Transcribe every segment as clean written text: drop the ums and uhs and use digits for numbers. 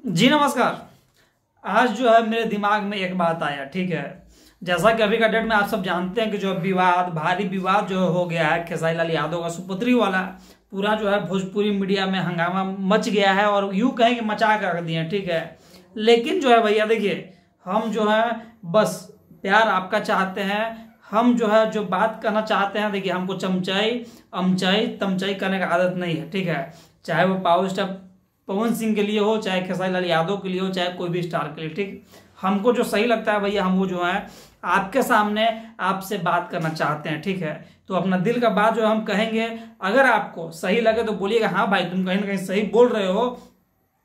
जी नमस्कार। आज जो है मेरे दिमाग में एक बात आया, ठीक है। जैसा कि अभी का डेट में आप सब जानते हैं कि जो विवाद, भारी विवाद जो हो गया है खेसारी लाल यादव का सुपुत्री वाला, पूरा जो है भोजपुरी मीडिया में हंगामा मच गया है और यूं कहें कि मचा कर रख दिए, ठीक है। लेकिन जो है भैया देखिए, हम जो है बस प्यार आपका चाहते हैं। हम जो है जो बात करना चाहते हैं, देखिए हमको चमचाई अमचाई तमचाई करने का आदत नहीं है, ठीक है। चाहे वो पावर स्टार पवन सिंह के लिए हो, चाहे खेसारी लाल यादव के लिए हो, चाहे कोई भी स्टार के लिए, ठीक। हमको जो सही लगता है भैया, हम वो जो है आपके सामने आपसे बात करना चाहते हैं, ठीक है। तो अपना दिल का बात जो है हम कहेंगे। अगर आपको सही लगे तो बोलिएगा हाँ भाई तुम कहीं ना कहीं सही बोल रहे हो,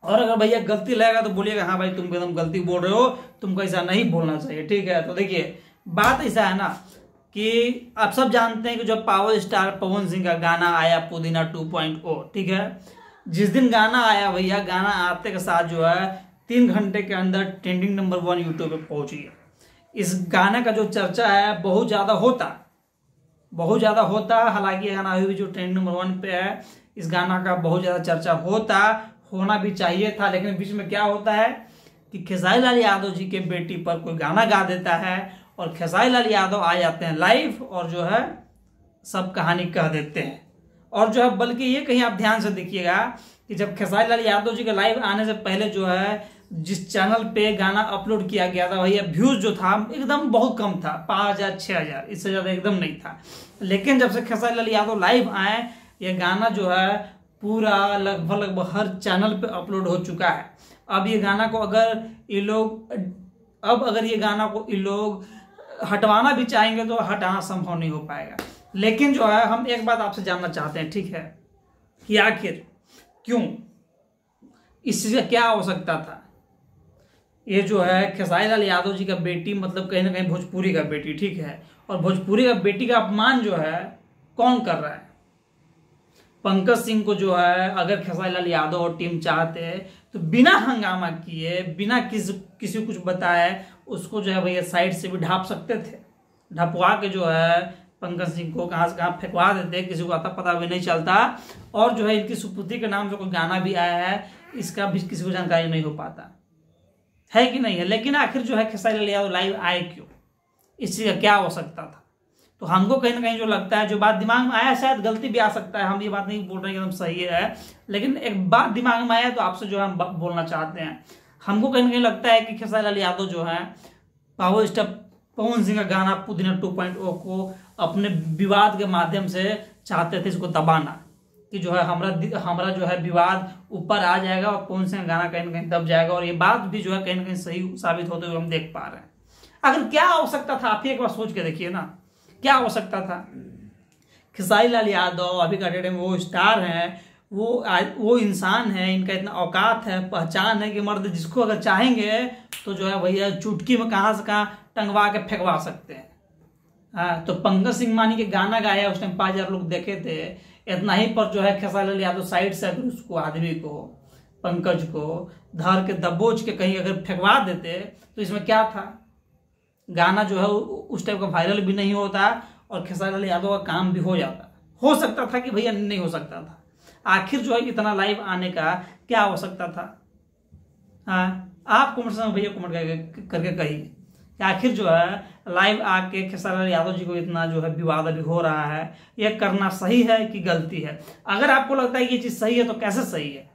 और अगर भैया गलती लगेगा तो बोलिएगा हाँ भाई तुम एकदम गलती बोल रहे हो, तुमको ऐसा नहीं बोलना चाहिए, ठीक है। तो देखिए बात ऐसा है ना कि आप सब जानते हैं कि जो पावर स्टार पवन सिंह का गाना आया पुदीना 2.0, ठीक है। जिस दिन गाना आया भैया, गाना आते के साथ जो है 3 घंटे के अंदर ट्रेंडिंग नंबर 1 यूट्यूब पे पहुंची है। इस गाने का जो चर्चा है बहुत ज्यादा होता। हालांकि ये गाना अभी भी जो ट्रेंडिंग नंबर 1 पे है, इस गाना का बहुत ज्यादा चर्चा होना भी चाहिए था। लेकिन बीच में क्या होता है कि खेसारी लाल यादव जी के बेटी पर कोई गाना गा देता है और खेसारी लाल यादव आ जाते हैं लाइव और जो है सब कहानी कह देते हैं। और जो है बल्कि ये कहीं आप ध्यान से देखिएगा कि जब खेसारी लाल यादव जी के लाइव आने से पहले जो है जिस चैनल पे गाना अपलोड किया गया था भैया, व्यूज जो था एकदम बहुत कम था, 5,000 6,000, इससे ज्यादा एकदम नहीं था। लेकिन जब से खेसारी लाल यादव लाइव आए, ये गाना जो है पूरा लगभग हर चैनल पे अपलोड हो चुका है। अब ये गाना को अगर ये लोग हटवाना भी चाहेंगे तो हटाना संभव नहीं हो पाएगा। लेकिन जो है हम एक बात आपसे जानना चाहते हैं, ठीक है, कि आखिर क्यों, इस चीज का क्या आवश्यकता था। ये जो है खेसारी लाल यादव जी का बेटी, मतलब कहीं ना कहीं भोजपुरी का बेटी, ठीक है। और भोजपुरी का बेटी का अपमान जो है कौन कर रहा है? पंकज सिंह को जो है अगर खेसारी लाल यादव और टीम चाहते तो बिना हंगामा किए, बिना किसी कुछ बताए उसको जो है भैया साइड से भी ढाप सकते थे। ढपवा के जो है पंकज सिंह को कहां से कहां फेंकवा देते, किसी को आता पता भी नहीं चलता। और जो है इनकी सुपुत्री के नाम से कोई गाना भी आया है, इसका भी किसी को जानकारी नहीं हो पाता है कि नहीं है। लेकिन आखिर जो है खेसारी लाल यादव लाइव आए क्यों, इस चीज का क्या आवश्यकता था? तो हमको कहीं ना कहीं जो लगता है, जो बात दिमाग में आया, शायद गलती भी आ सकता है, हम ये बात नहीं बोल रहे हैं कि एकदम सही है, लेकिन एक बात दिमाग में आया तो आपसे जो है हम बोलना चाहते हैं। हमको कहीं ना कहीं लगता है कि खेसारी लाल यादव जो है पावर स्टार पवन सिंह का गाना पुदीना 2.0 को अपने विवाद के माध्यम से चाहते थे इसको दबाना, कि जो है हमारा जो है विवाद ऊपर आ जाएगा और पवन सिंह का गाना कहीं ना कहीं दब जाएगा। और ये बात भी जो है कहीं ना कहीं सही साबित होते हुए हम देख पा रहे हैं। आखिर क्या आवश्यकता था, आप ही एक बार सोच के देखिए ना, क्या आवश्यकता था? खेसारी लाल यादव अभी का डेट में वो स्टार हैं, वो इंसान है, इनका इतना औकात है, पहचान है कि मर्द जिसको अगर चाहेंगे तो जो है भैया चुटकी में कहां से कहां टंगवा के फेंकवा सकते हैं। हाँ, तो पंकज सिंह मानी के गाना गाया, उस टाइम 5,000 लोग देखे थे। इतना ही पर जो है खेसारी लाल यादव साइड से अगर उसको आदमी को, पंकज को धर के दबोच के कहीं अगर फेंकवा देते तो इसमें क्या था? गाना जो है उस टाइप का वायरल भी नहीं होता और खेसारी लाल यादव का काम भी हो सकता था कि भैया नहीं हो सकता था। आखिर जो है इतना लाइव आने का क्या आवश्यकता था? हाँ, आप कमेंट में भैया कमेंट करके कहिए आखिर जो है लाइव आके खेसारी लाल यादव जी को इतना जो है विवाद अभी हो रहा है, यह करना सही है कि गलती है? अगर आपको लगता है कि ये चीज सही है तो कैसे सही है,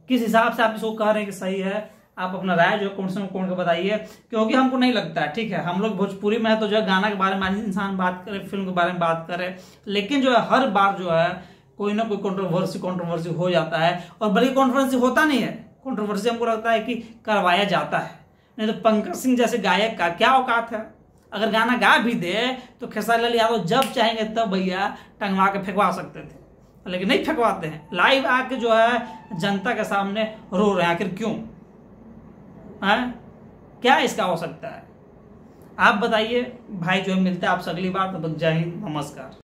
किस हिसाब से आप इसको कह रहे हैं कि सही है? आप अपना राय जो है कमेंट में बताइए, क्योंकि हमको नहीं लगता है, ठीक है। हम लोग भोजपुरी में है तो जो है गाना के बारे में इंसान बात करे, फिल्म के बारे में बात करे, लेकिन जो है हर बार जो है कोई ना कोई कंट्रोवर्सी हो जाता है। और बल्कि कंट्रोवर्सी होता नहीं है, कंट्रोवर्सी हमको लगता है कि करवाया जाता है। नहीं तो पंकज सिंह जैसे गायक का क्या औकात है? अगर गाना गा भी दे तो खेसारी लाल यादव जब चाहेंगे तब भैया टंगवा के फेंकवा सकते थे, लेकिन नहीं फेंकवाते हैं। लाइव आके जो है जनता के सामने रो रहे हैं, आखिर क्यों? है क्या इसका हो सकता है? आप बताइए भाई। जो मिलता है आपसे अगली बार, तब तक जय हिंद, नमस्कार।